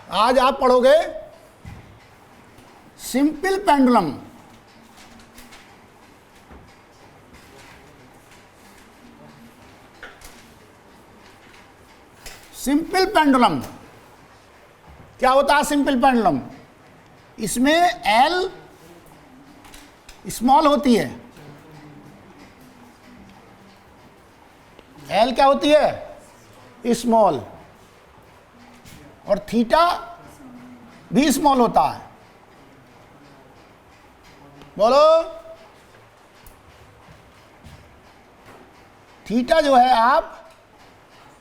आज आप पढ़ोगे सिंपल पेंडुलम। सिंपल पेंडुलम क्या होता है? सिंपल पेंडुलम, इसमें एल स्मॉल होती है। एल क्या होती है? स्मॉल, और थीटा भी स्मॉल होता है। बोलो, थीटा जो है आप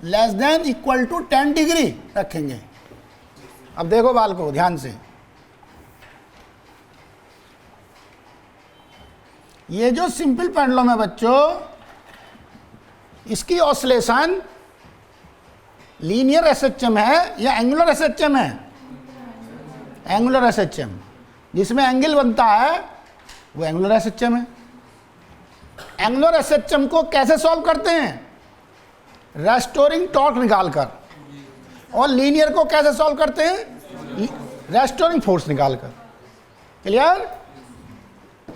less than equal to 10 degree रखेंगे। अब देखो बाल को ध्यान से, ये जो सिंपल पेंडुलम है बच्चों, इसकी ऑसिलेशन लीनियर एसएचएम है या एंगुलर एसएचएम है? Angular SHM. जिसमें एंगल बनता है वो एंगुलर एसएचएम है। एंगुलर एसएचएम को कैसे सॉल्व करते हैं? रेस्टोरिंग टॉर्क निकालकर। और लीनियर को कैसे सॉल्व करते हैं? रेस्टोरिंग फोर्स निकालकर। क्लियर?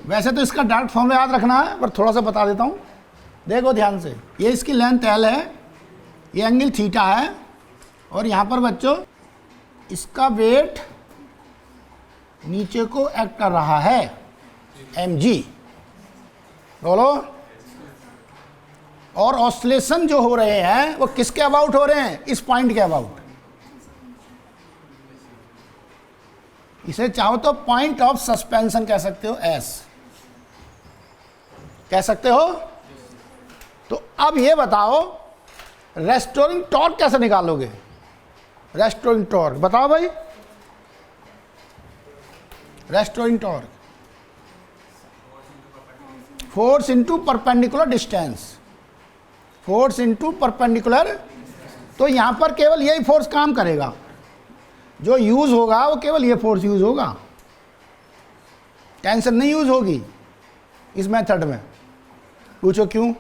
वैसे तो इसका डायरेक्ट फॉर्मूला याद रखना है, पर थोड़ा सा बता देता हूँ। देखो ध्यान से, ये इसकी लेंथ एल है, ये एंगल थीटा है, और यहाँ पर बच्चों इसका वेट नीचे को एक्ट कर रहा है mg। बोलो, और ऑसिलेशन जो हो रहे हैं वो किसके अबाउट हो रहे हैं? इस पॉइंट के अबाउट। इसे चाहो तो पॉइंट ऑफ सस्पेंशन कह सकते हो, एस कह सकते हो। तो अब ये बताओ, रेस्टोरिंग टॉर्क कैसे निकालोगे? रेस्टोरिंग टॉर्क बताओ भाई। Restoring torque force into perpendicular distance. Force into perpendicular, तो यहां पर केवल यही फोर्स काम करेगा। जो यूज होगा वो केवल ये फोर्स यूज होगा, टेंशन नहीं यूज होगी इस मेथड में। पूछो क्यों?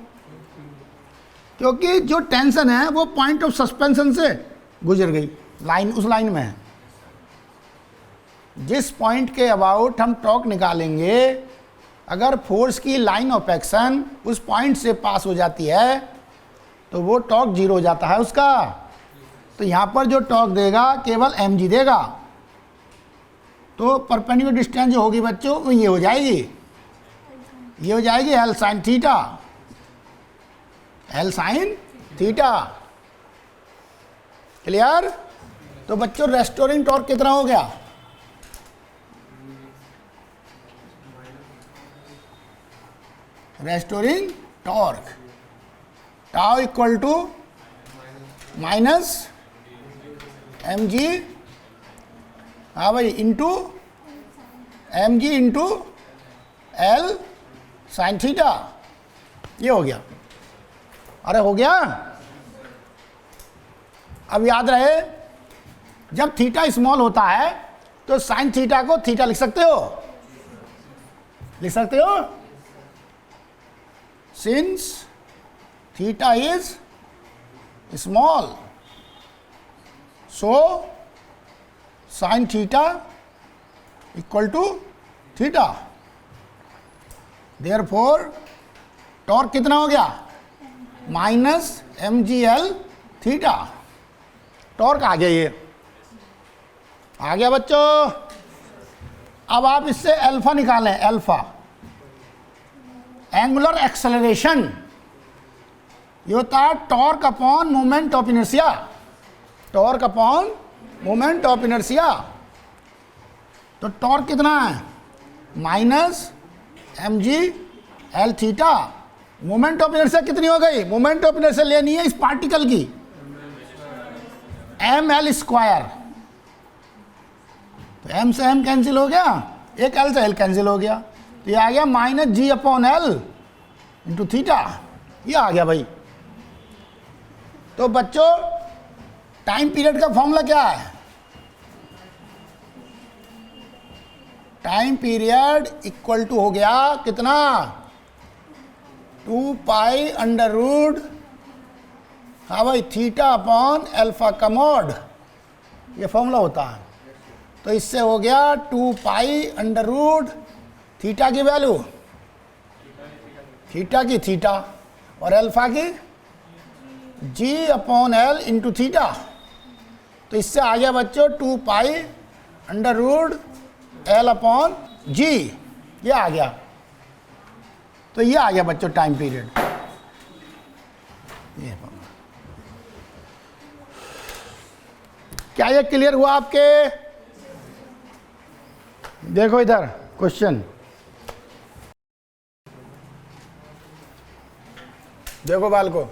क्योंकि जो टेंशन है वो पॉइंट ऑफ सस्पेंशन से गुजर गई, लाइन उस लाइन में है। जिस पॉइंट के अबाउट हम टॉर्क निकालेंगे, अगर फोर्स की लाइन ऑफ एक्शन उस पॉइंट से पास हो जाती है तो वो टॉर्क जीरो हो जाता है उसका। तो यहाँ पर जो टॉर्क देगा केवल mg देगा। तो परपेंडिकुलर डिस्टेंस जो होगी बच्चों वो ये हो जाएगी, ये हो जाएगी L sine theta. L sine theta. Clear? तो बच्चों रेस्टोरिंग टॉर्क कितना हो गया? Restoring torque tau equal to minus mg, हाँ भाई, into mg into L sine theta. ये हो गया। अरे हो गया। अब याद रहे, जब थीटा स्मॉल होता है तो साइन थीटा को थीटा लिख सकते हो, लिख सकते हो। Since theta is small, so sine theta equal to theta. Therefore torque कितना हो गया? Minus mgl theta. टॉर्क आ गया, ये आ गया बच्चों। अब आप इससे अल्फा निकालें। अल्फा एंगुलर एक्सेलरेशन, ये होता है torque upon moment of inertia. Torque upon moment of inertia. तो टॉर्क कितना है? Minus mg L theta. Moment of inertia कितनी हो गई? मोमेंट ऑफ इनर्शिया लेनी है इस पार्टिकल की, ml स्क्वायर। तो m से m कैंसिल हो गया, एक l से l कैंसिल हो गया, तो ये आ गया minus g upon l into theta. ये आ गया भाई। तो बच्चों टाइम पीरियड का फॉर्मूला क्या है? टाइम पीरियड इक्वल टू हो गया कितना? 2 पाई अंडर रूट, हाँ भाई, थीटा अपॉन अल्फा का मॉड। ये फॉर्मूला होता है। तो इससे हो गया 2 पाई अंडर रूट थीटा की वैल्यू, थीटा की थीटा, और अल्फा की g upon l into theta. तो इससे आ गया बच्चों 2 pi under root L upon g, ये आ गया। तो ये आ गया बच्चों टाइम पीरियड। ये क्या ये क्लियर हुआ आपके? देखो इधर क्वेश्चन, देखो बालको,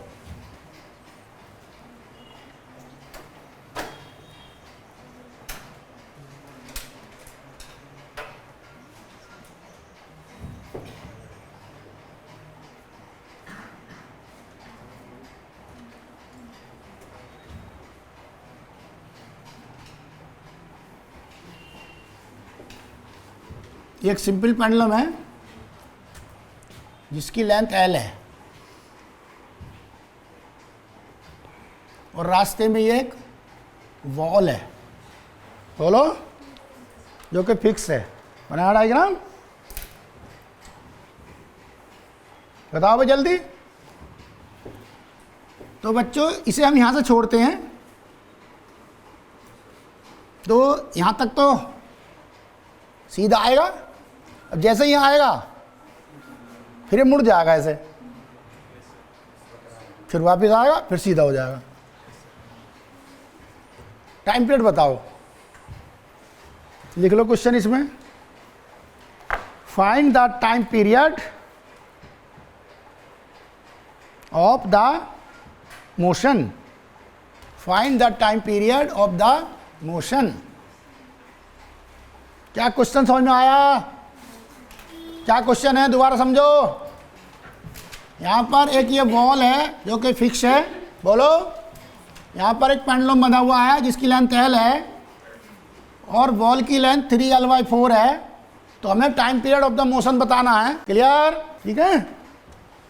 एक सिंपल पेंडुलम है जिसकी लेंथ एल है और रास्ते में ये एक वॉल है, बोलो, जो कि फिक्स है। बनाया डायग्राम, बताओ भाई जल्दी। तो बच्चों इसे हम यहां से छोड़ते हैं, तो यहां तक तो सीधा आएगा। अब जैसे ही यहाँ आएगा फिर ये मुड़ जाएगा ऐसे, फिर वापस आएगा, फिर सीधा हो जाएगा। टाइम पीरियड बताओ, लिख लो क्वेश्चन इसमें। Find the time period of the motion, find the time period of the motion. क्या क्वेश्चन समझ में आया? क्या क्वेश्चन है, दोबारा समझो। यहां पर एक ये बॉल है जो कि फिक्स है, बोलो। यहां पर एक पेंडुलम बना हुआ है जिसकी लेंथ एल है और बॉल की लेंथ 3l/4 है। तो हमें time period of the motion बताना है। क्लियर? ठीक है,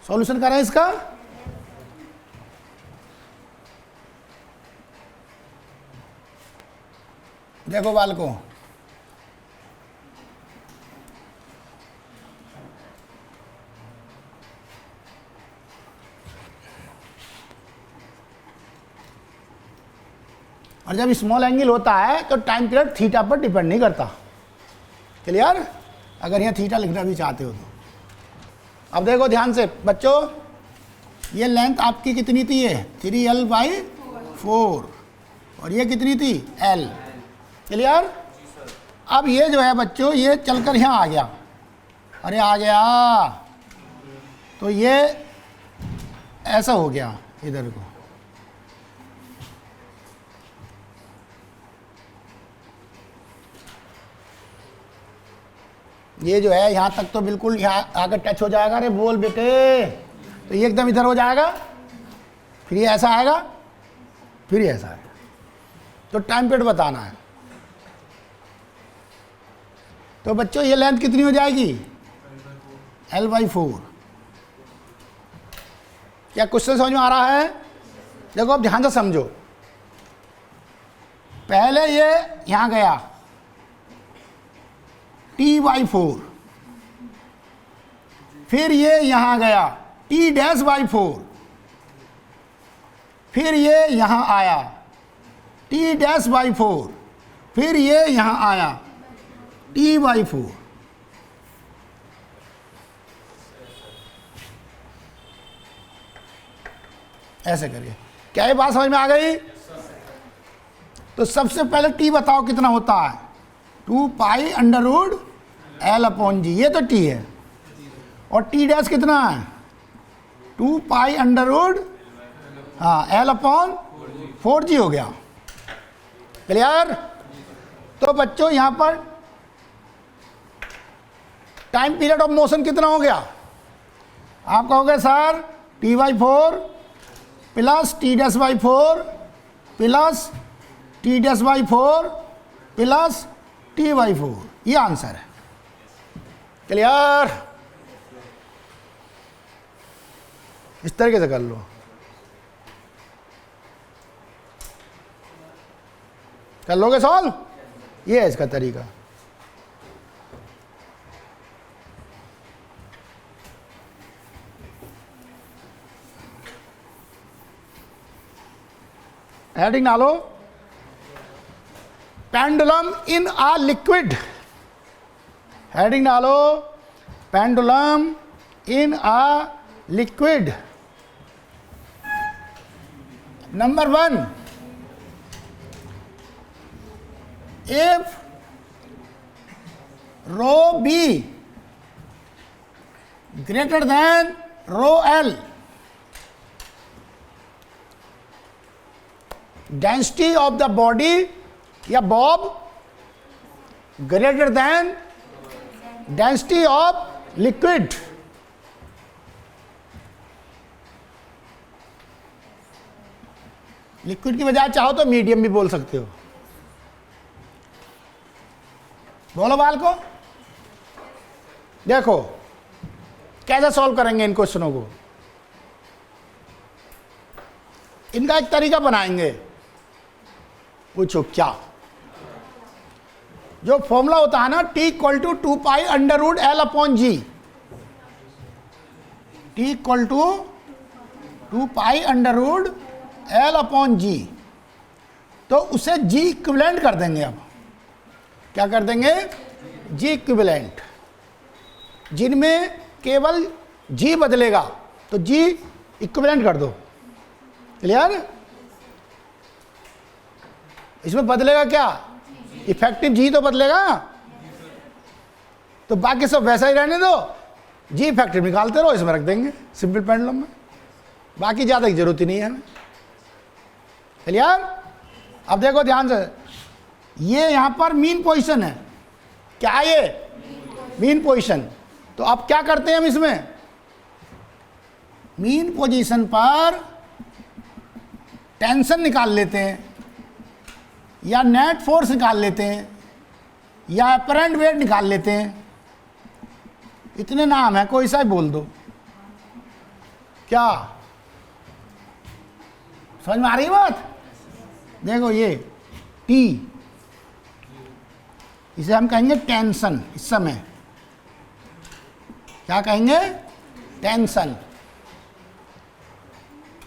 सॉल्यूशन करें इसका। देखो बालको, और जब स्मॉल एंगल होता है तो टाइम पीरियड थीटा पर डिपेंड नहीं करता। क्लियर? अगर यहाँ थीटा लिखना भी चाहते हो तो। अब देखो ध्यान से बच्चों, ये लेंथ आपकी कितनी थी? ये 3l/4 और ये कितनी थी? l। क्लियर? अब ये जो है बच्चों, ये चलकर यहाँ आ गया, अरे आ गया, तो ये ऐसा हो गया इधर को। ये जो है यहाँ तक तो बिल्कुल यहाँ आकर टच हो जाएगा। अरे बोल बेटे, तो ये एकदम इधर हो जाएगा, फिर ये ऐसा आएगा, फिर ये ऐसा आएगा। तो टाइम पीरियड बताना है। तो बच्चों ये लेंथ कितनी हो जाएगी? l/4। क्या क्वेश्चन समझ में आ रहा है? देखो अब ध्यान से समझो। पहले ये यहाँ गया t/4, फिर ये यहां गया t'/4, फिर ये यहां आया t'/4, फिर ये यहां आया t/4। ऐसे करिए। क्या ये बात समझ में आ गई? तो सबसे पहले t बताओ कितना होता है? 2 पाई अंडर रूट l/g, ये तो t है। और t' कितना है? 2 पाई अंडर रूट, हाँ, l/4g हो गया। क्लियर? तो बच्चों यहां पर टाइम पीरियड ऑफ मोशन कितना हो गया? आप कहोगे sir t/4 plus t'/4 plus t'/4 plus t/4, ये आंसर है। क्लियर? इस तरीके से कर लो। कर लोगे सॉल्व? ये है इसका तरीका। हेडिंग डालो, pendulum in a liquid. Heading डालो, pendulum in a liquid. Number 1, if rho b greater than rho l, density of the body या bob greater than density of liquid, liquid की बजाय चाहो तो मीडियम भी बोल सकते हो। बोलो बाल को। देखो कैसे सॉल्व करेंगे इन क्वेश्चनों को। इनका एक तरीका बनाएंगे। पूछो क्या? जो फॉर्मूला होता है ना, T equal to 2 pi under root L upon g. T equal to 2 pi under root L upon g. तो उसे G इक्विवेलेंट कर देंगे। अब क्या कर देंगे? G equivalent. जिनमें केवल G बदलेगा तो G इक्विवेलेंट कर दो। क्लियर? इसमें बदलेगा क्या? इफेक्टिव G तो बदलेगा, तो बाकी सब वैसा ही रहने दो। G इफेक्टिव निकालते रहो, इसमें रख देंगे सिंपल पेंडुलम में। बाकी ज़्यादा की जरूरत ही नहीं है हमें। क्लियर? अब देखो ध्यान से, ये यहां पर मीन पोजीशन है। क्या है ये? Mean position. तो अब क्या करते हैं हम इसमें? मीन पोजीशन पर टेंशन निकाल लेते हैं, या नेट फोर्स निकाल लेते हैं, या अपरेंट वेट निकाल लेते हैं। इतने नाम है, कोई सा ही बोल दो। क्या समझ में आ रही बात? देखो ये T, इसे हम कहेंगे टेंशन। इस समय क्या कहेंगे? टेंशन।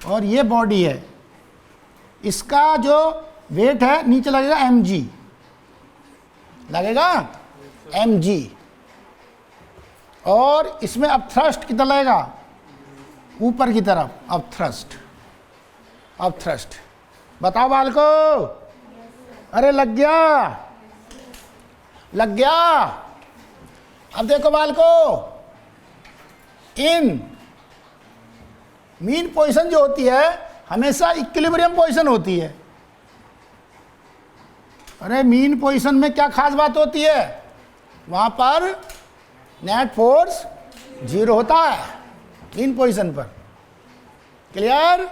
और ये बॉडी है, इसका जो वेट है नीचे लगेगा mg, लगेगा mg। और इसमें अब थ्रस्ट कितना लगेगा? ऊपर की तरफ। अब थ्रस्ट बताओ बाल को। अरे लग गया। अब देखो बाल को, इन मीन पोजीशन जो होती है हमेशा इक्विलिब्रियम पोजीशन होती है। अरे मीन पोजीशन में क्या खास बात होती है? वहां पर नेट फोर्स 0 होता है मीन पोजीशन पर। Clear?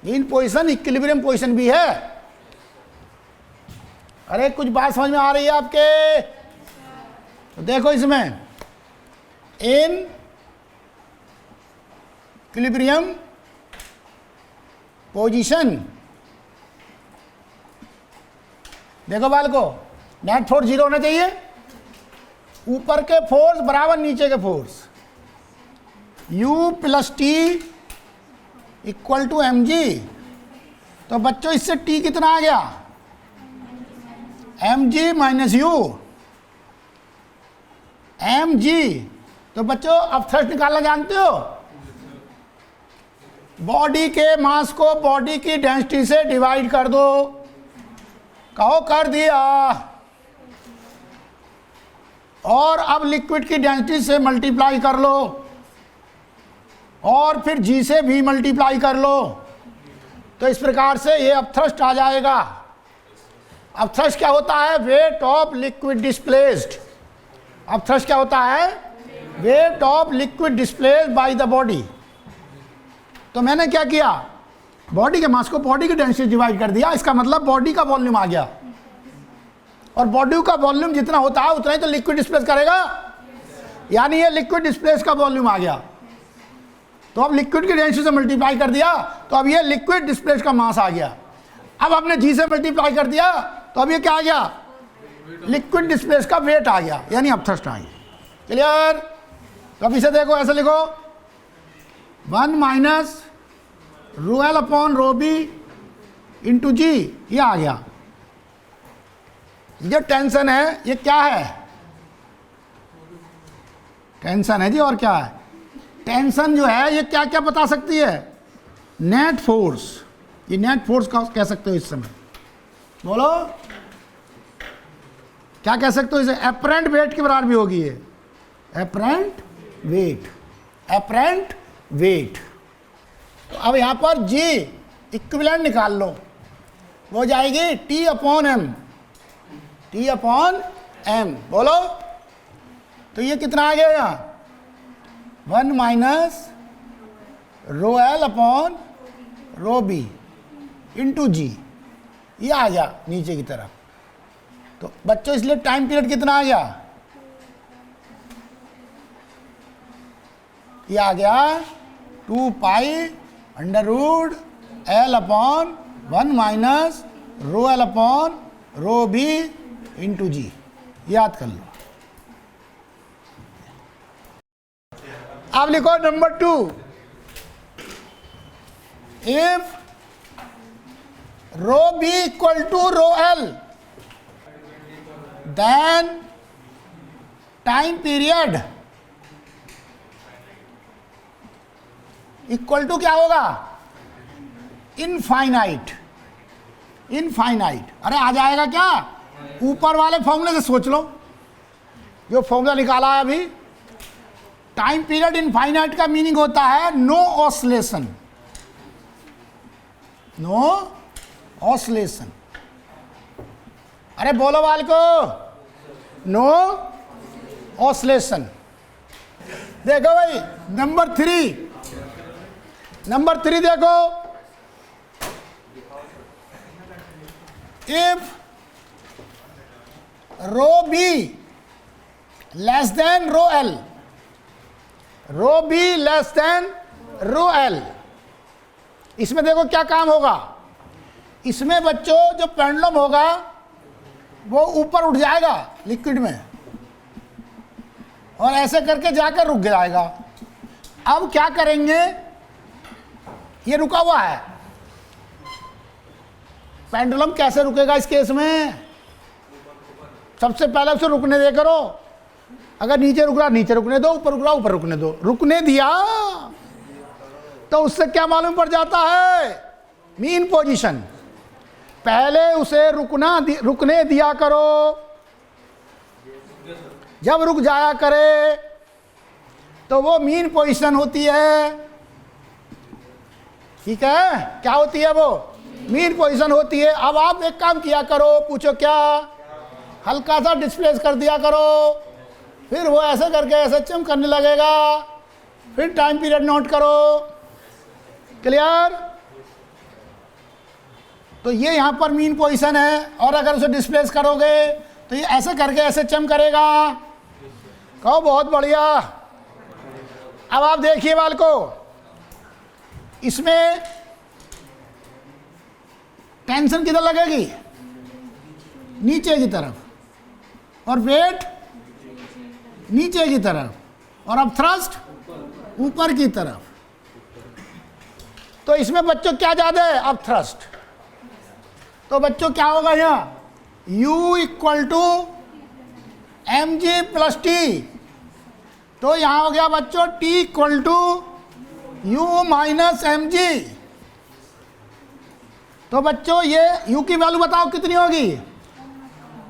Mean position equilibrium position भी है। अरे कुछ बात समझ में आ रही है आपके? तो देखो इसमें इन इक्विलिब्रियम पोजीशन, देखो बाल को, नेट फोर्स 0 होना चाहिए। ऊपर के फोर्स बराबर नीचे के force. U plus T equal to mg। तो बच्चों इससे T कितना आ गया? mg minus U। mg। तो बच्चों अब थ्रस्ट निकालना जानते हो? बॉडी के मास को बॉडी की डेंसिटी से डिवाइड कर दो। कहो कर दिया। और अब लिक्विड की डेंसिटी से मल्टीप्लाई कर लो, और फिर G से भी मल्टीप्लाई कर लो। तो इस प्रकार से ये अब थ्रस्ट आ जाएगा। अब थ्रस्ट क्या होता है? Weight of liquid displaced. अब थ्रस्ट क्या होता है? Weight of liquid displaced by the body. तो मैंने क्या किया? बॉडी के मास को बॉडी की डेंसिटी से डिवाइड कर दिया। इसका मतलब बॉडी का वॉल्यूम आ गया, और बॉडी का वॉल्यूम जितना होता है उतना ही तो लिक्विड डिस्प्लेस करेगा। यानी ये लिक्विड डिस्प्लेस का वॉल्यूम आ गया। तो अब लिक्विड की डेंसिटी से मल्टीप्लाई कर दिया, तो अब ये लिक्विड डिस्प्लेस का मास आ गया। अब आपने G से मल्टीप्लाई कर दिया तो अब ये क्या आ गया, लिक्विड डिस्प्लेस का वेट आ गया, यानी अपथ्रस्ट आ गया। क्लियर? तो अब इसे देखो, ऐसे लिखो 1 minus rho L upon rho b into g, ये आ गया। ये टेंशन है, ये क्या है, टेंशन है जी, और क्या है, टेंशन जो है ये क्या क्या बता सकती है, नेट फोर्स, ये नेट फोर्स का कह सकते हो इस समय, बोलो क्या कह सकते हो इसे, एपरेंट वेट के बराबर भी होगी ये, एपरेंट वेट, एपरेंट वेट। तो अब यहां पर जी इक्विवेलेंट निकाल लो, वो जाएगी T upon m, T upon m, बोलो। तो ये कितना आ गया यहाँ, 1 minus rho L upon rho b into g, ये आ गया नीचे की तरफ। तो बच्चों इसलिए टाइम पीरियड कितना आ गया, ये आ गया 2 pi under root L upon 1 minus rho L upon rho b into g, याद कर लो। अब लिखो number 2, if rho b equal to rho l then time period equal to क्या होगा, इनफाइनाइट, इनफाइनाइट। अरे आ जाएगा क्या, ऊपर वाले फॉर्मूले से सोच लो, जो फॉर्मूला निकाला है अभी। टाइम पीरियड इनफाइनाइट का मीनिंग होता है नो ऑसिलेशन, नो ऑसिलेशन। अरे बोलो वाल को, नो ऑसिलेशन। देखो भाई नंबर 3, नंबर 3 देखो, if rho B less than rho L, rho B less than rho L, इसमें देखो क्या काम होगा, इसमें बच्चों जो पेंडुलम होगा वो ऊपर उठ जाएगा लिक्विड में और ऐसे करके जाकर रुक जाएगा। अब क्या करेंगे, ये रुका हुआ है, पेंडुलम कैसे रुकेगा इस केस में, सबसे पहले उसे रुकने दे करो, अगर नीचे रुक रहा नीचे रुकने दो, ऊपर रुक रहा ऊपर रुकने दो, रुकने दिया तो उससे क्या मालूम पड़ जाता है, मीन पोजीशन। पहले उसे रुकने दिया करो, जब रुक जाया करे तो वो मीन पोजीशन होती है, ठीक है, क्या होती है वो, मीन पोजीशन होती है। अब आप एक काम किया करो, पूछो क्या, हल्का सा डिस्प्लेस कर दिया करो, फिर वो ऐसे करके ऐसे चम करने लगेगा, फिर टाइम पीरियड नोट करो। क्लियर? तो ये यहाँ पर मीन पोजीशन है, और अगर उसे डिस्प्लेस करोगे तो ये ऐसे करके ऐसे चम करेगा। कहो बहुत बढ़िया। अब आप देखिए बाल को, इसमें टेंशन किधर लगेगी, नीचे की तरफ, और वेट नीचे की तरफ, और अब थ्रस्ट ऊपर की तरफ। तो इसमें बच्चों क्या ज्यादा है, अब थ्रस्ट। तो बच्चों क्या होगा यहाँ, U equal to M G plus T. तो यहाँ हो गया बच्चों T equal to U minus M G. तो बच्चों ये U की वैल्यू बताओ कितनी होगी,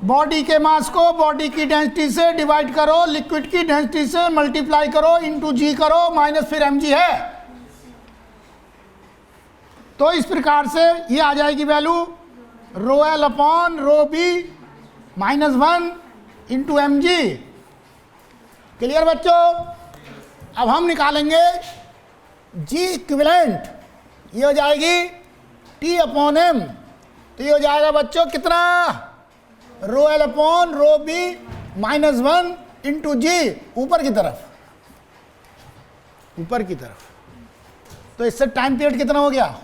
बॉडी के मास को बॉडी की डेंसिटी से डिवाइड करो, लिक्विड की डेंसिटी से मल्टीप्लाई करो, इंटू जी करो, माइनस फिर एम जी है। तो इस प्रकार से ये आ जाएगी value rho L upon rho B minus 1 into M G. Clear बच्चों? अब हम निकालेंगे जी इक्विवेलेंट, ये हो जाएगी टी अपॉन एम। तो ये हो जाएगा बच्चों कितना, rho L upon rho B minus 1 into g, ऊपर की तरफ, ऊपर की तरफ। तो इससे टाइम पीरियड कितना हो गया,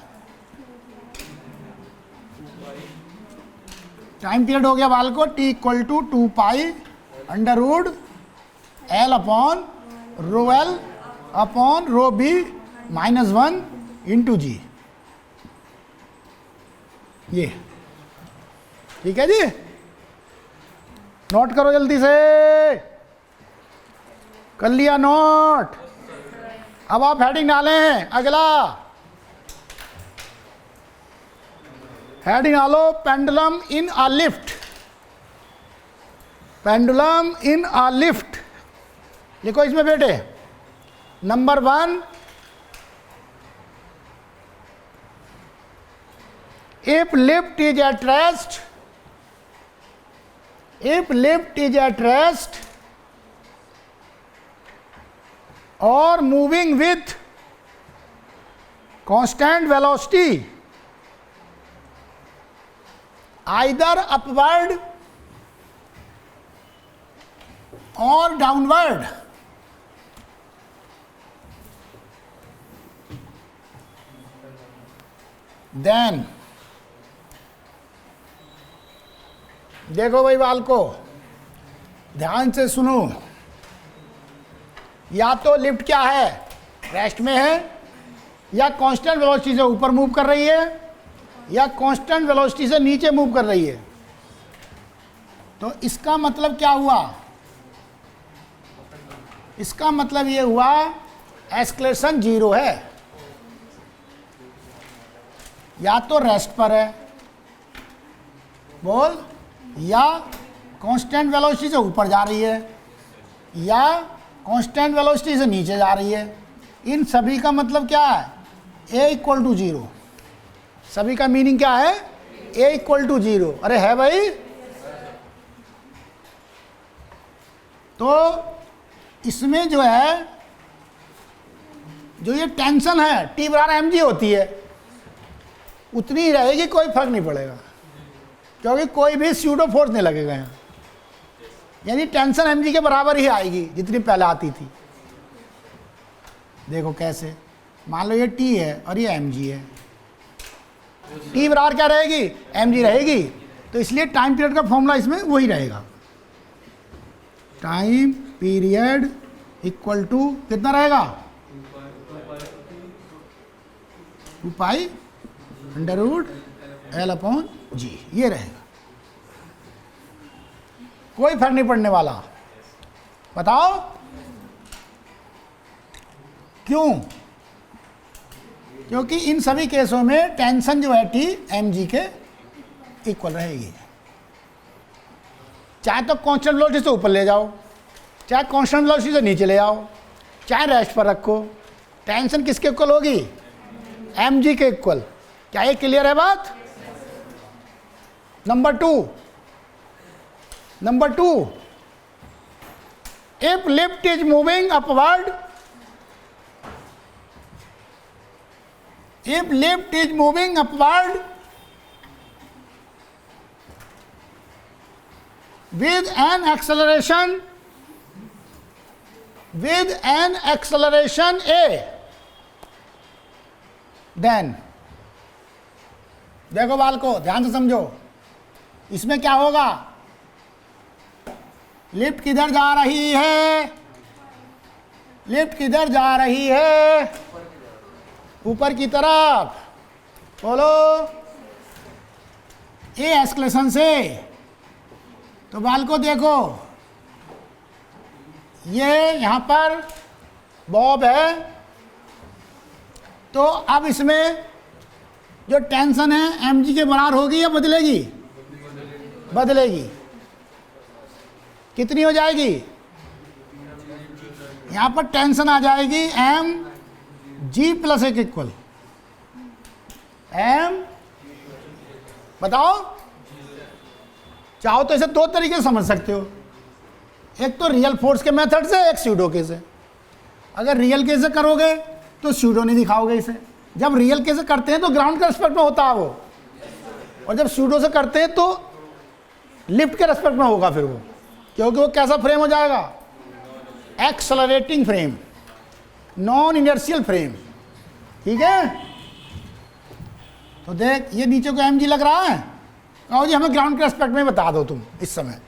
टाइम पीरियड हो गया बाल को t equal to 2 pi under root L upon rho L upon rho B minus 1 into g. ये ठीक है जी, नोट करो जल्दी से, कर लिया नोट। अब आप हेडिंग डालें, अगला हेडिंग डालो, pendulum in a lift. Pendulum in a lift लिखो इसमें बेटे। Number 1, if lift is at rest, if lift is at rest or moving with constant velocity either upward or downward, then देखो भाई बाल को ध्यान से सुनो, या तो लिफ्ट क्या है, रेस्ट में है, या कांस्टेंट वेलोसिटी से ऊपर मूव कर रही है, या कांस्टेंट वेलोसिटी से नीचे मूव कर रही है। तो इसका मतलब क्या हुआ, इसका मतलब ये हुआ एक्सेलरेशन 0 है, या तो रेस्ट पर है बोल, या कांस्टेंट वेलोसिटी से ऊपर जा रही है, या कांस्टेंट वेलोसिटी से नीचे जा रही है। इन सभी का मतलब क्या है, a इक्वल टू 0। सभी का मीनिंग क्या है, a इक्वल टू 0। अरे है भाई, तो इसमें जो है, जो ये टेंशन है T बराबर mg होती है, उतनी ही रहेगी, कोई फर्क नहीं पड़ेगा, क्योंकि कोई भी स्यूडो फोर्स नहीं लगेगा यहाँ। यानी टेंशन mg के बराबर ही आएगी जितनी पहले आती थी। देखो कैसे, मान लो ये T है और ये mg है, T बराबर क्या रहेगी, mg रहेगी। तो इसलिए टाइम पीरियड का फॉर्मूला इसमें वही रहेगा, टाइम पीरियड इक्वल टू कितना रहेगा, 2 pi under root L upon g, ये रहेगा, कोई फर्क नहीं पड़ने वाला। बताओ क्यों, क्योंकि इन सभी केसों में टेंशन जो है T mg के इक्वल रहेगी। चाहे तो कांस्टेंट वेलोसिटी से ऊपर ले जाओ, चाहे कांस्टेंट वेलोसिटी से नीचे ले आओ, चाहे रेस्ट पर रखो, टेंशन किसके इक्वल होगी, mg के इक्वल। क्या ये क्लियर है बात। Number 2, if lift is moving upward, if lift is moving upward with an acceleration a, then देखो बाल को ध्यान से समझो, इसमें क्या होगा, लिफ्ट किधर जा रही है, लिफ्ट किधर जा रही है, ऊपर की तरफ, बोलो, ए एक्सेलरेशन से। तो बाल को देखो, ये यहाँ पर बॉब है, तो अब इसमें जो टेंशन है mg के बराबर होगी या बदलेगी, बदलेगी। कितनी हो जाएगी, यहाँ पर टेंशन आ जाएगी mg प्लस 1 इक्वल m, बताओ। चाहो तो इसे 2 तरीके से समझ सकते हो, एक तो रियल फोर्स के मेथड से, एक स्यूडो के से। अगर रियल के से करोगे तो स्यूडो नहीं दिखाओगे इसे, जब रियल के से करते हैं तो ग्राउंड के रेस्पेक्ट में होता है वो, और जब स्यूडो से करते हैं तो लिफ्ट के रेस्पेक्ट में होगा फिर वो, क्योंकि वो कैसा फ्रेम हो जाएगा, accelerating frame, non inertial frame. ठीक है, तो देख ये नीचे को mg लग रहा है, कहो जी हमें ग्राउंड के रेस्पेक्ट में बता दो तुम इस समय,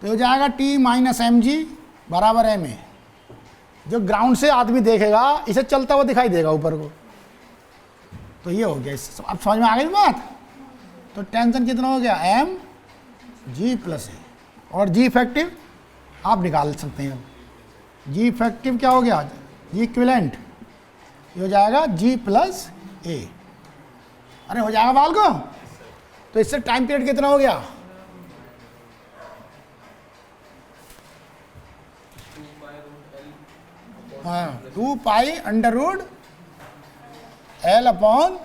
तो हो जाएगा टी माइनस एम जी बराबर एम ए। जो ग्राउंड से आदमी देखेगा इसे चलता हुआ दिखाई देगा ऊपर को, तो ये हो गया। अब समझ में आ गई बात। तो टेंशन कितना हो गया, एम जी प्लस ए, और जी इफेक्टिव आप निकाल सकते हैं। जी इफेक्टिव क्या हो गया, जी इक्विवेलेंट, ये हो जाएगा जी प्लस ए। अरे हो जाएगा बाल को। तो इससे टाइम पीरियड कितना हो गया, हाँ 2 pi under root L upon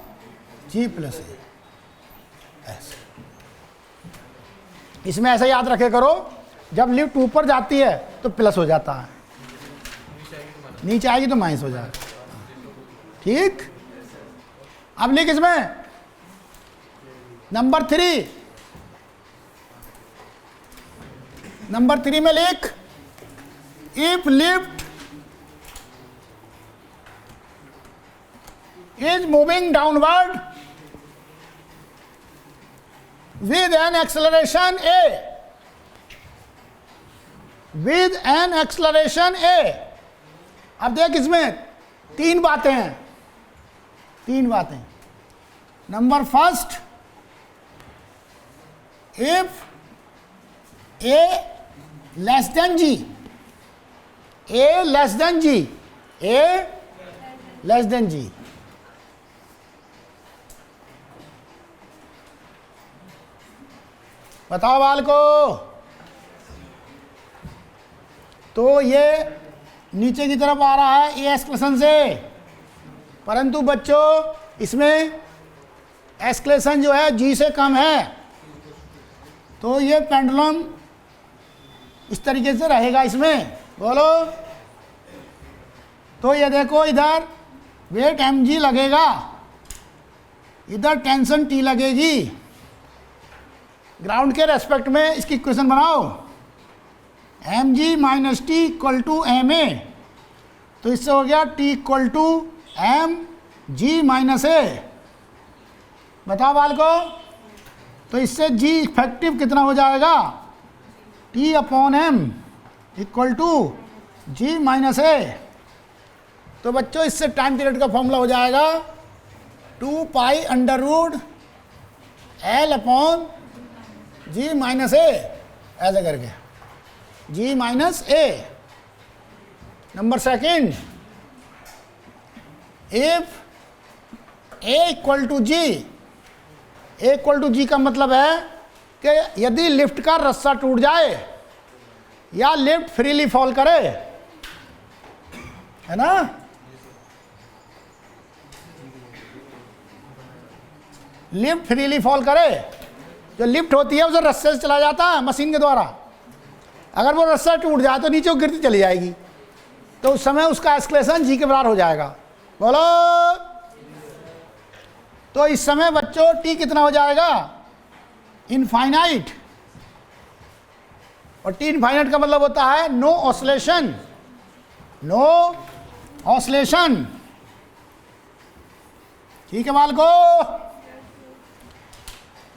g plus a. इसमें ऐसा याद रखे करो, जब लिफ्ट ऊपर जाती है तो प्लस हो जाता है, नीचे आएगी तो माइनस हो जाएगा। ठीक, अब लिख इसमें नंबर 3, नंबर 3 में लिख, if lift is moving downward with an acceleration a, with an acceleration a। अब देख इसमें 3 बातें हैं, 3 बातें। Number first, if a less than g, a less than g, a less than g, बताओ बाल को। तो ये नीचे की तरफ आ रहा है ए एस्केलेशन से, परंतु बच्चों इसमें एस्केलेशन जो है जी से कम है, तो ये पेंडुलम इस तरीके से रहेगा इसमें। बोलो, तो ये देखो इधर वेट एम जी लगेगा, इधर टेंशन टी लगेगी। ग्राउंड के रेस्पेक्ट में इसकी इक्वेशन बनाओ, m g minus T equal to M A. तो इससे हो गया T equal to M g minus a. बताओ बाल को। तो इससे जी इफेक्टिव कितना हो जाएगा, T upon m equal to g minus a. तो बच्चों इससे टाइम पीरियड का फॉर्मूला हो जाएगा 2 pi under root L upon g minus a, ऐसे करके g minus a. Number second, if a equal to g, a equal to g का मतलब है कि यदि लिफ्ट का रस्सा टूट जाए या लिफ्ट फ्रीली फॉल करे, है ना, लिफ्ट फ्रीली फॉल करे, जो लिफ्ट होती है उसे रस्से से चला जाता है मशीन के द्वारा, अगर वो रस्सा टूट जाए तो नीचे गिरती चली जाएगी, तो उस समय उसका एस्केलेशन जी के बराबर हो जाएगा। बोलो। तो इस समय बच्चों टी कितना हो जाएगा, इनफाइनाइट। और टी इनफाइनाइट का मतलब होता है नो ऑसिलेशन, नो ऑसिलेशन। ठीक है बाल को।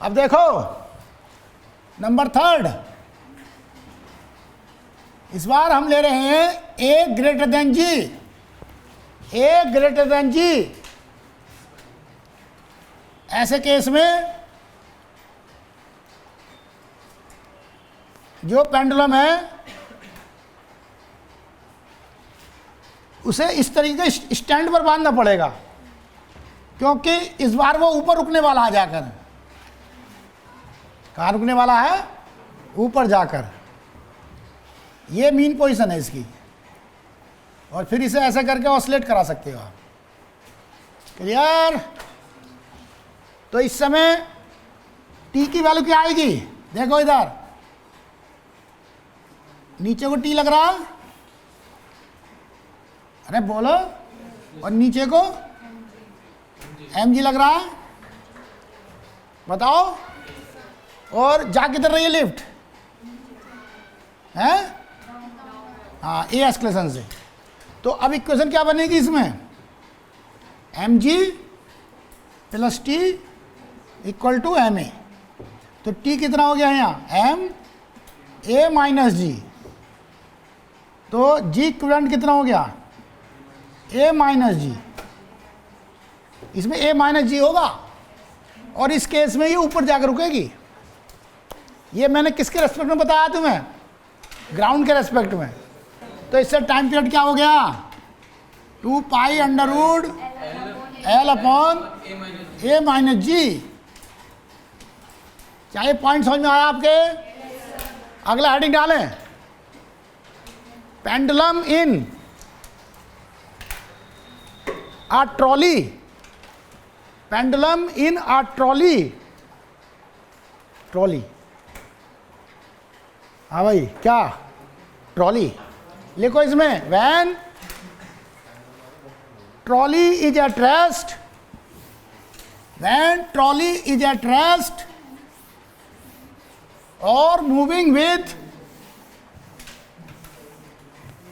अब देखो नंबर 3, इस बार हम ले रहे हैं ए ग्रेटर देन जी, ए ग्रेटर देन जी। ऐसे केस में जो पेंडुलम है उसे इस तरीके से स्टैंड पर बांधना पड़ेगा, क्योंकि इस बार वो ऊपर रुकने वाला है जाकर। कहाँ रुकने वाला है, ऊपर जाकर। ये मीन पोजीशन है इसकी, और फिर इसे ऐसा करके ऑसिलेट करा सकते हो आप। क्लियर। तो इस समय टी की वैल्यू क्या आएगी, देखो इधर नीचे को टी लग रहा, अरे बोलो, और नीचे को एम जी लग रहा है, बताओ। और जा किधर रही है लिफ्ट, है, हाँ ए एस्केलेशन से। तो अब इक्वेशन क्या बनेगी इसमें, M G plus T equal to M A. तो टी कितना हो गया यहाँ एम ए माइनस जी, तो जी इक्विवेलेंट कितना हो गया ए माइनस जी। इसमें ए माइनस जी होगा और इस केस में ये ऊपर जाकर रुकेगी। ये मैंने किसके रेस्पेक्ट में बताया तुम्हें, ग्राउंड के रेस्पेक्ट में। तो इससे टाइम पीरियड क्या हो गया 2 pi under root L upon a minus g. क्या ये पॉइंट समझ में आया आपके? अगला हेडिंग डालें, pendulum in a trolley. Pendulum in a trolley, trolley, हाँ भाई क्या ट्रॉली लिखो इसमें, when trolley is at rest, when trolley is at rest or moving with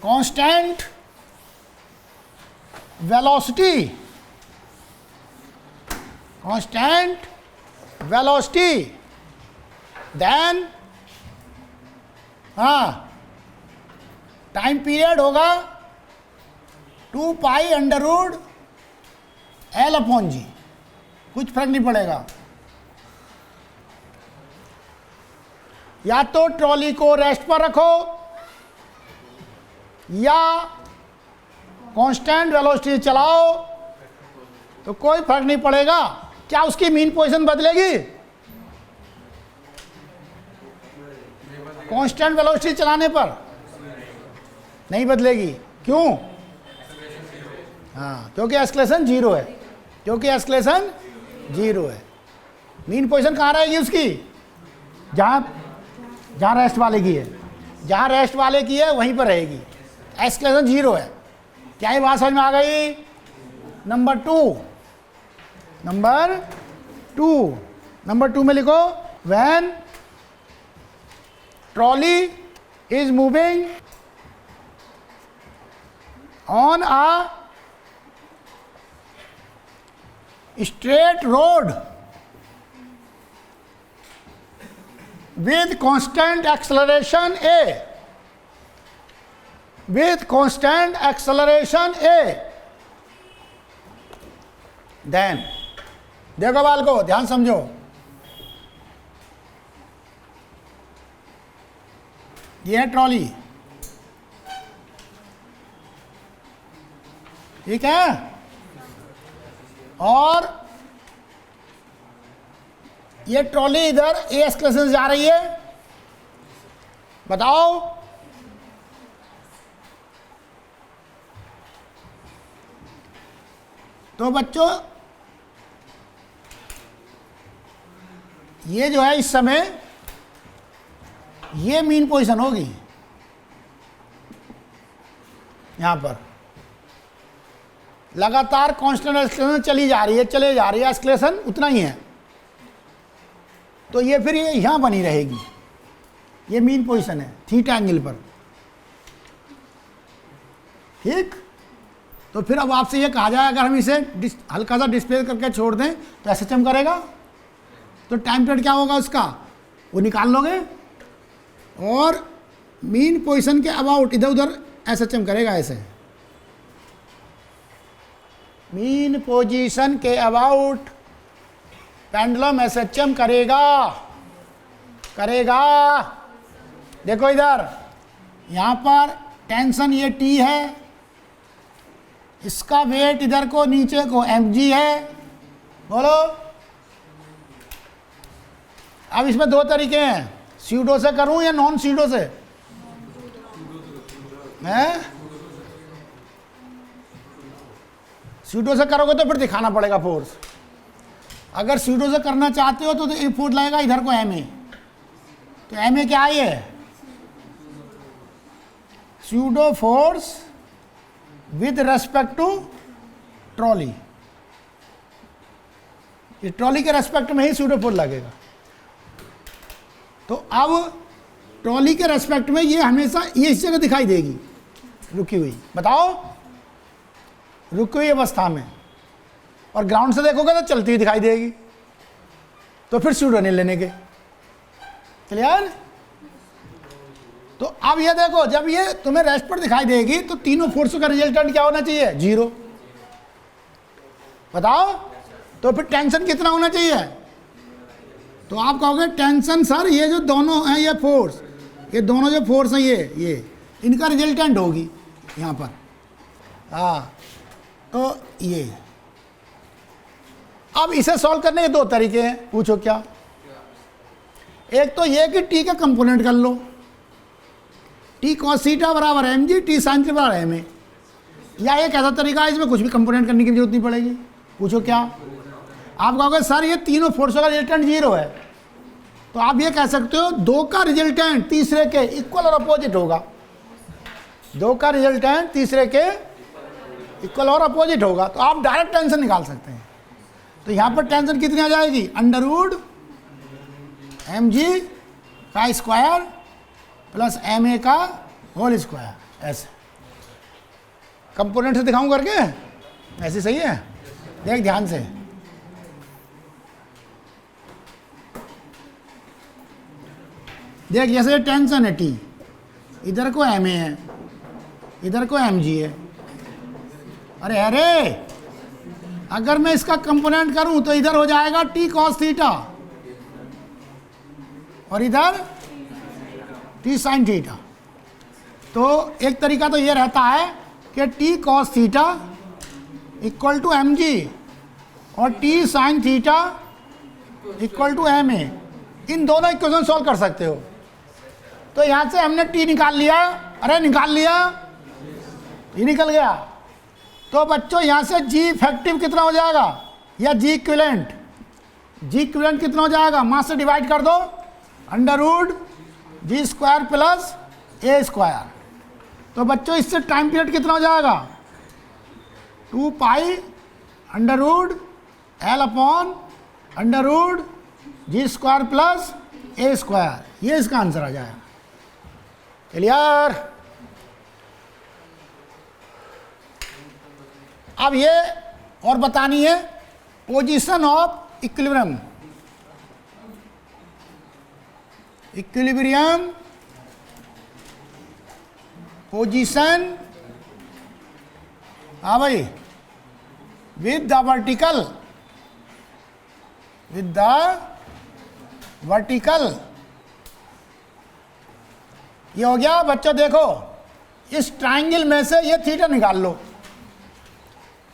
constant velocity, constant velocity, then time period होगा 2 pi under root L upon g. कुछ फर्क नहीं पड़ेगा, या तो ट्रॉली को रेस्ट पर रखो या कांस्टेंट वेलोसिटी चलाओ, तो कोई फर्क नहीं पड़ेगा। क्या उसकी मीन पोजीशन बदलेगी? कांस्टेंट वेलोसिटी चलाने पर नहीं बदलेगी। क्यों? हाँ, क्योंकि एक्सेलरेशन जीरो है, क्योंकि एक्सेलरेशन जीरो है। मीन पोजीशन कहाँ रहेगी उसकी? जहाँ रेस्ट वाले की है, जहाँ रेस्ट वाले की है वहीं पर रहेगी। एक्सेलरेशन जीरो है। क्या ये बात समझ में आ गई? नंबर टू में लिखो, when trolley is moving on uh straight road with constant acceleration A, with constant acceleration A, then देखो बाल को ध्यान समझो, ये है ट्रॉली, ठीक है, और ये ट्रॉली इधर ए एक्सेलरेशन से जा रही है। बताओ तो बच्चों, ये जो है इस समय ये मीन पोजीशन होगी यहां पर, लगातार कांस्टेंट एक्सेलरेशन चली जा रही है, चले जा रही है, एक्सेलरेशन उतना ही है। तो ये फिर ये यहाँ बनी रहेगी, ये मीन पोजीशन है थीटा एंगल पर, ठीक। तो फिर अब आपसे ये कहा जाए अगर हम इसे हल्का सा डिस्प्लेस करके छोड़ दें तो एसएचएम करेगा, तो टाइम पीरियड क्या होगा उसका वो निकाल लोगे, और मीन पोजीशन के अबाउट इधर उधर एसएचएम करेगा। ऐसे मीन पोजीशन के अबाउट पेंडुलम एसएचएम करेगा। देखो इधर, यहाँ पर टेंशन ये टी है, इसका वेट इधर को नीचे को mg है। बोलो, अब इसमें दो तरीके हैं, स्यूडो से करूं या नॉन स्यूडो से? हैं? स्यूडो से करोगे तो फिर दिखाना पड़ेगा फोर्स। अगर स्यूडो से करना चाहते हो तो ये फोर्स लगेगा इधर को ma, तो ma क्या है? ये pseudo force with respect to trolley, ये ट्रॉली के रेस्पेक्ट में ही स्यूडो फोर्स लगेगा। तो अब ट्रॉली के रेस्पेक्ट में ये हमेशा ये इस जगह दिखाई देगी रुकी हुई। बताओ, रुकी हुई अवस्था में, और ग्राउंड से देखोगे तो चलती हुई दिखाई देगी। तो फिर सूडो नहीं लेने के। क्लियर? तो अब ये देखो, जब ये तुम्हें रेस्ट पर दिखाई देगी तो तीनों फोर्सों का रिजल्टेंट क्या होना चाहिए? 0। बताओ, तो फिर टेंशन कितना होना चाहिए? तो आप कहोगे टेंशन सर ये जो दोनों हैं, ये फोर्स, ये दोनों जो फोर्स हैं, ये इनका रिजल्टेंट होगी यहाँ पर। हाँ, तो ये अब इसे सॉल्व करने के दो तरीके हैं। पूछो क्या? एक तो ये कि टी का कंपोनेंट कर लो, टी कॉस थीटा बराबर M G, T sine theta बराबर एम ए। या एक ऐसा तरीका है इसमें कुछ भी कंपोनेंट करने की जरूरत नहीं पड़ेगी। पूछो क्या? आप कहोगे सर ये तीनों फोर्सों का रिजल्टेंट 0 है, तो आप ये कह सकते हो दो का रिजल्टेंट तीसरे के इक्वल और अपोजिट होगा। दो का रिजल्टेंट तीसरे के इक्वल और अपोजिट होगा, तो आप डायरेक्ट टेंशन निकाल सकते हैं। तो यहाँ पर टेंशन कितनी आ जाएगी? अंडरवुड एम जी का स्क्वायर प्लस एम ए का होल स्क्वायर। ऐसे कंपोनेंट से दिखाऊं करके? ऐसे सही है? देख ध्यान से, देख जैसे टेंशन है टी, इधर को एम ए है, इधर को एम जी है। अरे अरे अगर मैं इसका कंपोनेंट करूं तो इधर हो जाएगा टी कॉस थीटा और इधर टी साइन थीटा। तो एक तरीका तो ये रहता है कि T cos theta equal to M g और T sine theta equal to M a. इन दोनों इक्वेशन सॉल्व कर सकते हो। तो यहाँ से हमने टी निकाल लिया, अरे निकाल लिया, ये निकल गया। तो बच्चों यहाँ से जी इफेक्टिव कितना हो जाएगा, या जी इक्विवेलेंट, जी इक्विवेलेंट कितना हो जाएगा? मास से डिवाइड कर दो, अंडरवुड जी स्क्वायर प्लस ए स्क्वायर। तो बच्चों इससे टाइम पीरियड कितना हो जाएगा? 2 pi Underwood L upon Underwood जी स्क्वायर प्लस ए स्क्वायर। ये इसका आंसर आ जाएगा। क्लियर? अब ये और बतानी है position of equilibrium. Equilibrium position, हाँ भाई, विद द वर्टिकल। ये हो गया बच्चों। देखो इस ट्राइंगल में से ये थीटा निकाल लो,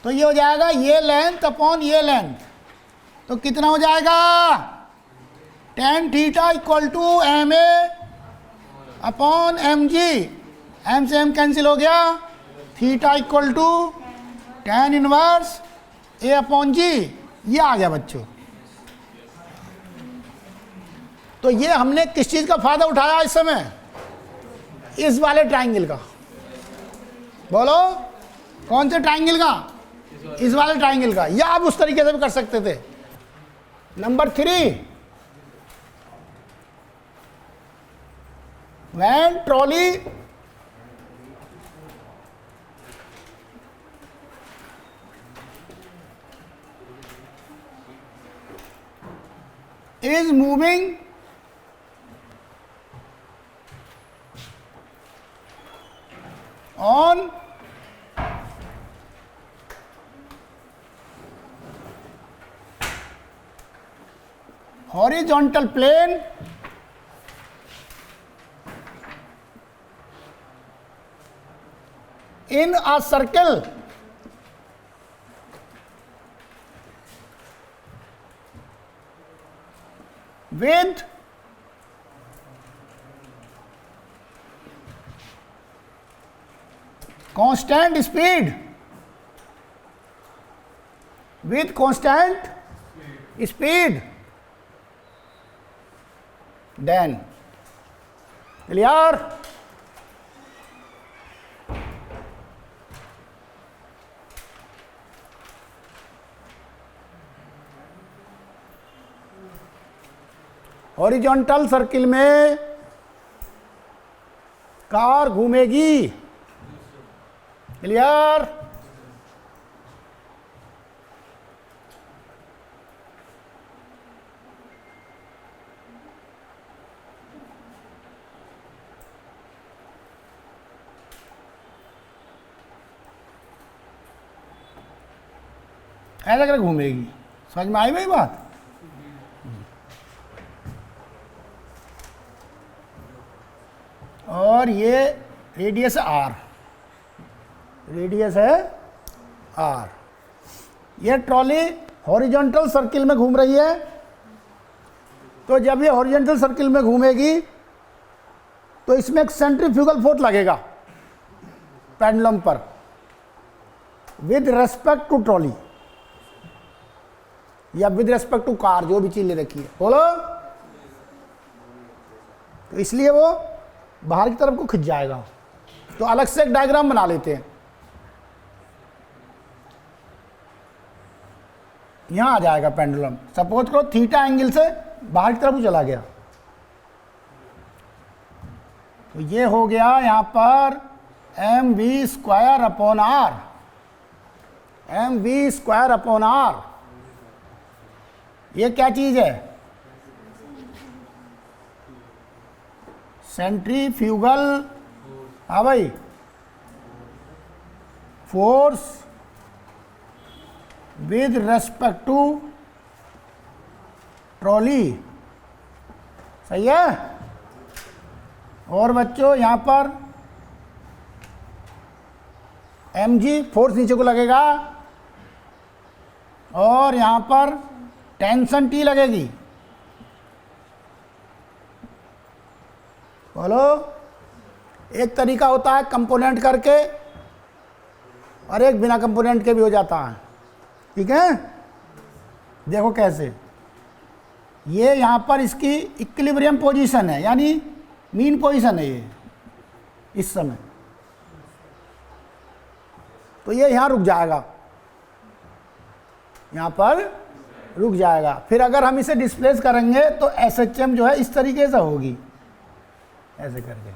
तो ये हो जाएगा ये लेंथ अपॉन ये लेंथ। तो कितना हो जाएगा? tan theta equal to M a upon M g. एम से एम कैंसिल हो गया, theta equal to tan inverse a upon g. ये आ गया बच्चों। तो ये हमने किस चीज का फायदा उठाया इस समय? इस वाले ट्राइंगल का। बोलो कौन से ट्राइंगल का? इस वाले ट्राइंगल का। या आप उस तरीके से भी कर सकते थे। Number 3, when trolley is moving on horizontal plane in a circle with constant speed, with constant speed, then clear? Horizontal circle में कार घूमेगी। क्लियर? ऐसा करके घूमेगी। समझ में आई भाई बात? और ये रेडियस है आर, रेडियस है आर। ये ट्रॉली हॉरिजॉन्टल सर्किल में घूम रही है, तो जब ये हॉरिजॉन्टल सर्किल में घूमेगी तो इसमें एक सेंट्रीफ्यूगल फोर्स लगेगा पेंडुलम पर विद रेस्पेक्ट टू ट्रॉली या विद रेस्पेक्ट टू कार, जो भी चीज ले रखी है। बोलो। तो इसलिए वो बाहर की तरफ को खिंच जाएगा। तो अलग से एक डायग्राम बना लेते हैं। यहां आ जाएगा पेंडुलम। सपोज करो थीटा एंगल से बाहर की तरफ को चला गया, तो ये हो गया यहां पर M V square upon R, M V square upon R. ये क्या चीज है? सेंट्रीफ्यूगल, हाँ भाई, force with respect to trolley. सही है। और बच्चों यहां पर mg फोर्स नीचे को लगेगा और यहां पर टेंशन T लगेगी। बोलो। एक तरीका होता है कंपोनेंट करके और एक बिना कंपोनेंट के भी हो जाता है। ठीक है, देखो कैसे। ये यहां पर इसकी इक्विलिब्रियम पोजीशन है, यानी मीन पोजीशन है ये इस समय, तो ये यहां रुक जाएगा, यहां पर रुक जाएगा। फिर अगर हम इसे डिस्प्लेस करेंगे तो SHM जो है इस तरीके से होगी, ऐसे करके।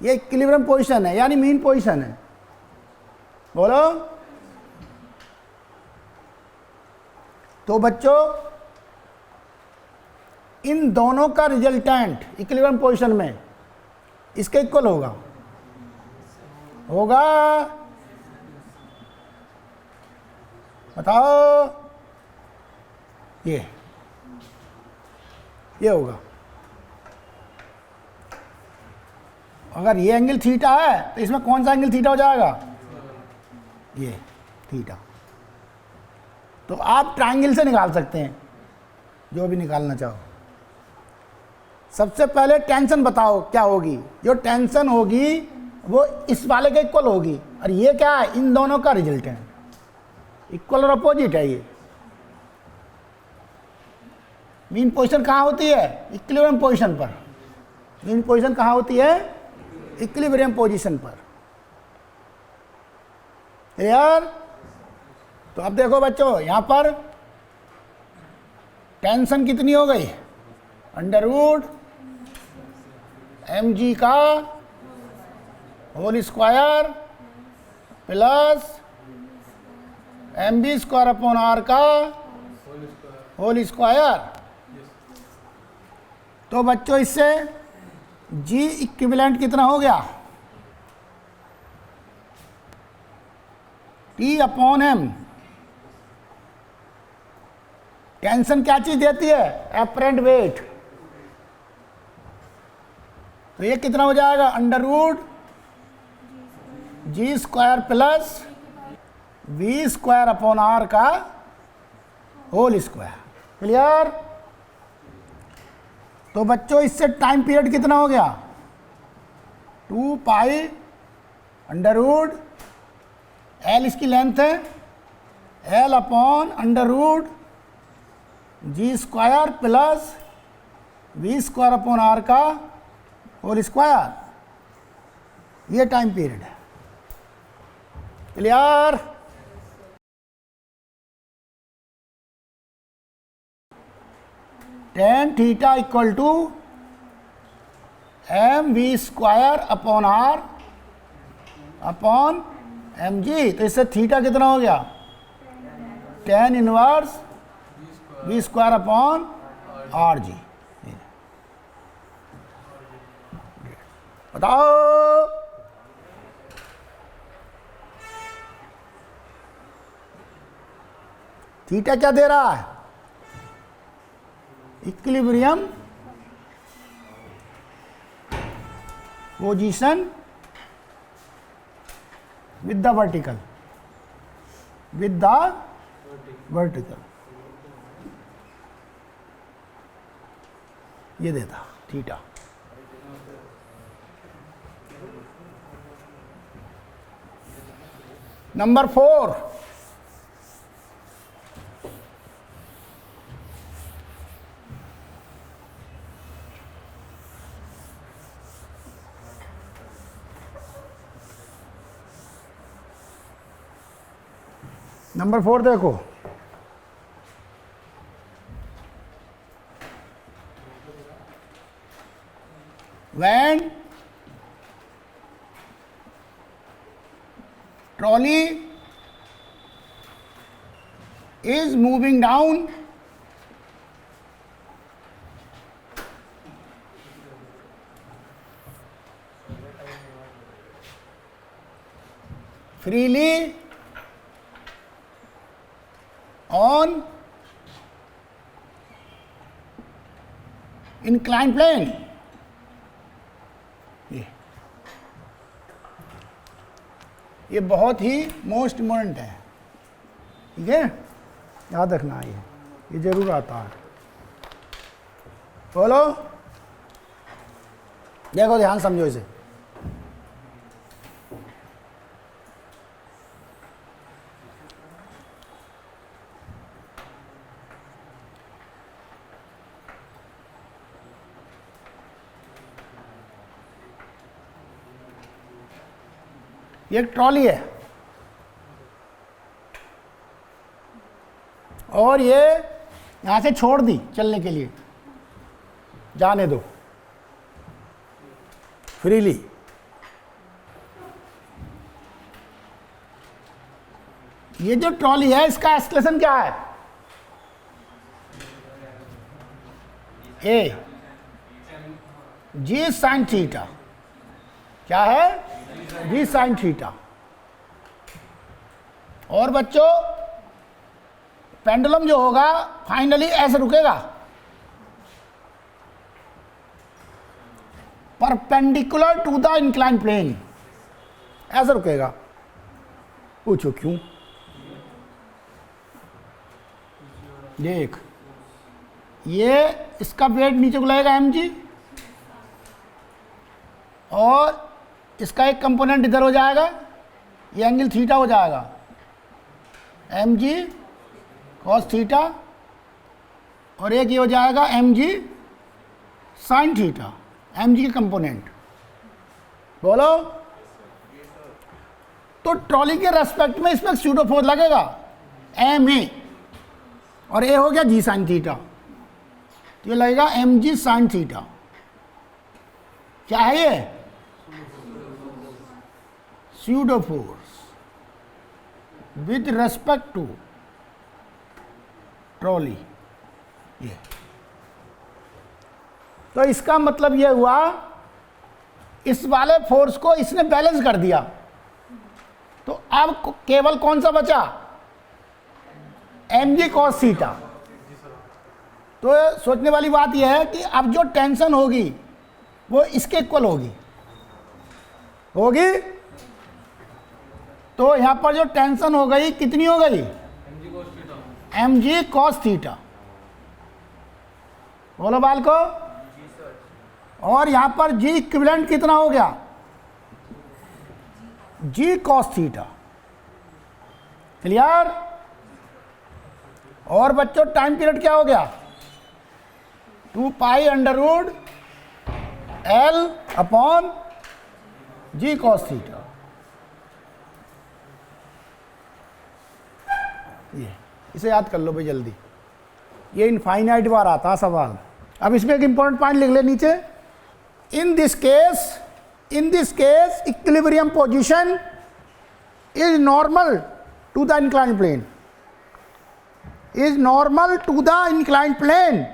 ये इक्विलिब्रियम पोजीशन है, यानी मीन पोजीशन है। बोलो। तो बच्चों इन दोनों का रिजल्टेंट इक्विलिब्रियम पोजीशन में इसके इक्वल होगा, होगा? बताओ। ये होगा। अगर ये एंगल थीटा है तो इसमें कौन सा एंगल थीटा हो जाएगा? ये थीटा। तो आप ट्रायंगल से निकाल सकते हैं, जो भी निकालना चाहो। सबसे पहले टेंशन बताओ क्या होगी। जो टेंशन होगी वो इस वाले के इक्वल होगी, और ये क्या है? इन दोनों का रिजल्टेंट। इक्वल और अपोजिट है ये। मीन पोजीशन कहाँ होती है? इक्विलिब्रियम पोजीशन पर। मीन पोजीशन कहाँ होती है? इक्विलिब्रियम पोजीशन पर। क्लियर? तो अब देखो बच्चों, यहां पर टेंशन कितनी हो गई? अंडरवुड mg का whole square plus mb square upon r का होल स्क्वायर। तो बच्चों इससे g इक्विवेलेंट कितना हो गया? T upon m। टेंशन क्या चीज देती है? Apparent weight. तो ये कितना हो जाएगा? Underroot g square plus v square upon r का होल स्क्वायर। क्लियर? तो बच्चों इससे टाइम पीरियड कितना हो गया? 2 पाई अंडरवुड l इसकी लेंथ है, l upon underroot g square plus v square upon r का होल स्क्वायर। ये टाइम पीरियड है। Clear? tan theta equal to M V square upon R upon M G. तो इससे theta कितना हो गया? tan inverse V square upon R G. बताओ। Theta क्या दे रहा है? Equilibrium position with the vertical, ये देता थीटा। नंबर 4, नंबर 4 देखो, when trolley is moving down freely on inclined plane, ये बहुत ही मोस्ट इम्पोर्टेंट है, ठीक है, याद रखना ये जरूर आता है। बोलो, देखो ध्यान समझो इसे। ये एक ट्रॉली है और ये यहां से छोड़ दी चलने के लिए, जाने दो फ्रीली। ये जो ट्रॉली है इसका एक्सलेशन क्या है? A G sine theta. क्या है? G sine theta. और बच्चों पेंडुलम जो होगा फाइनली ऐसे रुकेगा, perpendicular to the incline plane, ऐसे रुकेगा। पूछो क्यों? देख, ये इसका वेट नीचे को लगेगा mg, और इसका एक कंपोनेंट इधर हो जाएगा, ये एंगल थीटा हो जाएगा, mg cos थीटा, और एक ये हो जाएगा mg sin थीटा, mg के कंपोनेंट। बोलो, तो ट्रॉली के रेस्पेक्ट में इसमें स्यूडो फोर्स लगेगा ma, और ये हो गया g sin थीटा, तो ये लगेगा mg sin थीटा। क्या है ये? Pseudo force with respect to trolley. ये तो इसका मतलब ये हुआ, इस वाले फोर्स को इसने बैलेंस कर दिया, तो अब केवल कौन सा बचा? mg cos theta. तो सोचने वाली बात यह है कि अब जो टेंशन होगी वो इसके इक्वल होगी। तो यहां पर जो टेंशन हो गई कितनी हो गई? mg cos theta. बोलो बाल को। और यहां पर g इक्विवेलेंट कितना हो गया? g cos theta. क्लियर? और बच्चों टाइम पीरियड क्या हो गया? 2 pi under root L upon g cos theta. ये इसे याद कर लो भाई जल्दी, ये इनफाइनाइट बार आता है सवाल। अब इसमें एक इंपॉर्टेंट पॉइंट लिख ले नीचे। In this case equilibrium position is normal to the inclined plane,